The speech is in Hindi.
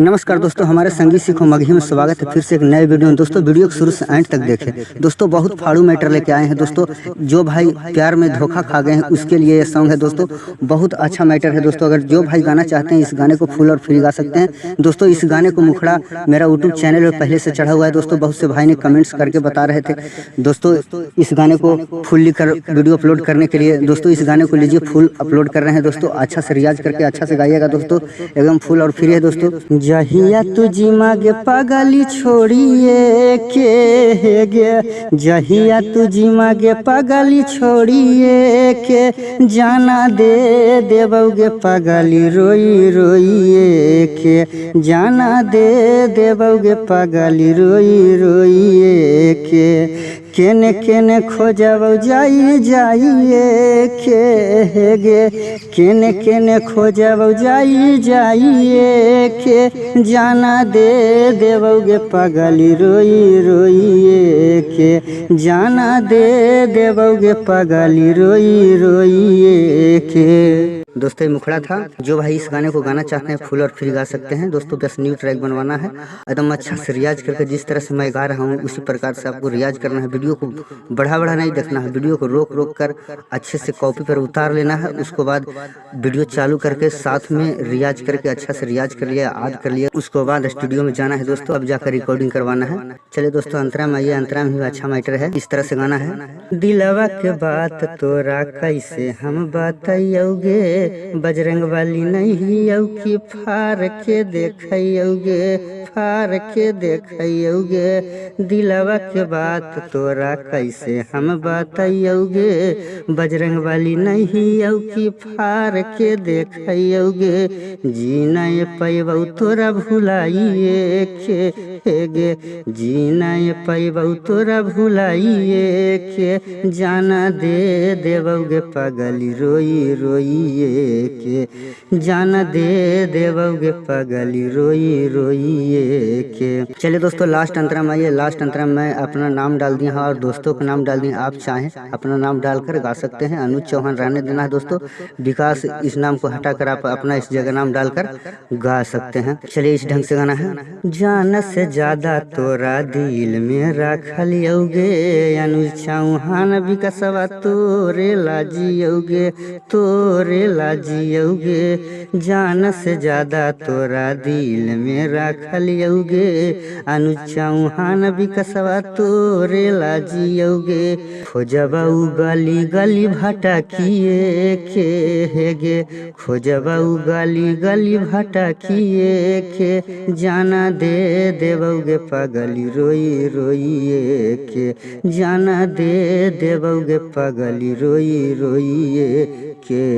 नमस्कार दोस्तों, हमारे संगीत सीखो मगही में स्वागत है फिर से एक नए वीडियो में। दोस्तों वीडियो को शुरू से एंड तक देखें। दोस्तों बहुत फाड़ू मैटर लेके आए हैं दोस्तों। जो भाई प्यार में धोखा खा गए हैं उसके लिए ये सॉन्ग है दोस्तों। बहुत अच्छा मैटर है दोस्तों। अगर जो भाई गाना चाहते हैं इस गाने को फुल और फ्री गा सकते हैं दोस्तों। इस गाने को मुखड़ा मेरा यूट्यूब चैनल में पहले से चढ़ा हुआ है दोस्तों। बहुत से भाई ने कमेंट्स करके बता रहे थे दोस्तों इस गाने को फुल्ली कर वीडियो अपलोड करने के लिए। दोस्तों इस गाने को लीजिए फुल अपलोड कर रहे हैं दोस्तों। अच्छा से रियाज करके अच्छा से गाइएगा दोस्तों, एकदम फुल और फ्री है दोस्तों। जहिया तुझी मागे पगली छोड़िए के गे, जहिया तुझी मागे पगली छोड़िए के, जाना दे देवोगे पगली रोई रोइए के, जाना दे देवोगे पगली रोई रोइए के। केने केने खोजब जाई जाइए के गे, केने केने खोजब जाई जाइए के, जाना दे देवोगे पगली रोई रोइए के, जाना दे देवोगे पगली रोई रोइए के। दोस्तों ये मुखड़ा था। जो भाई इस गाने को गाना चाहते हैं फुल और फ्री गा सकते हैं दोस्तों। बस न्यू ट्रैक बनवाना है, एकदम अच्छा से रियाज करके जिस तरह से मैं गा रहा हूँ उसी प्रकार से आपको रियाज करना है। वीडियो को बढ़ा नहीं देखना है, वीडियो को रोक रोक कर अच्छे से कॉपी पर उतार लेना है। उसके बाद वीडियो चालू करके साथ में रियाज करके अच्छा से रियाज कर लिया, याद कर लिया। उसके बाद स्टूडियो में जाना है दोस्तों, अब जाकर रिकॉर्डिंग करवाना है। चलिए दोस्तों अंतरा में आइए। अंतरा में भी अच्छा मैटर है, इस तरह से गाना है। दिलवा के बात तोरा कैसे हम बताइयोगे, बजरंग वाली नहीं औ की फार के देखियोगे, फार के देखियोगे। दिलवा के बात तोरा कैसे हम बताइयोगे, बजरंग वाली नहीं औ की फार के देखियोगे। जी नहीं पैबौ तोरा भुलाइए के गे, जी नहीं पैबौ तोरा भुलाइए के, जाना दे देवोगे पगली रोई रोइए के, जाना दे देवोगे पगली रोई रोइए के। चलिए दोस्तों लास्ट अंतरा में आइए। लास्ट अंतरा में अपना नाम डाल दिया है और दोस्तों का नाम डाल दिया। आप चाहें अपना नाम डालकर गा सकते हैं। अनुज चौहान रहने देना है दोस्तों। विकास इस नाम को हटाकर आप अपना इस जगह नाम डालकर गा सकते हैं। चलिए इस ढंग से गाना है। जान से ज्यादा तोरा दिल में रखलियोगे, अनुज चौहान विकासवा तोरे लाजियोगे, तोरे लाजियोगे। जान से ज्यादा तोरा दिल में रखलियोगे, अनुज चौहान विकासवा तोरे लाजियोगे। खोजबऊ गली गली भटकिए के गे, खोजबऊ गली गली भटकिए के, जाना दे देवोगे पगली रोई रोइए के, जाना दे देवोगे पगली रोई रोइए के।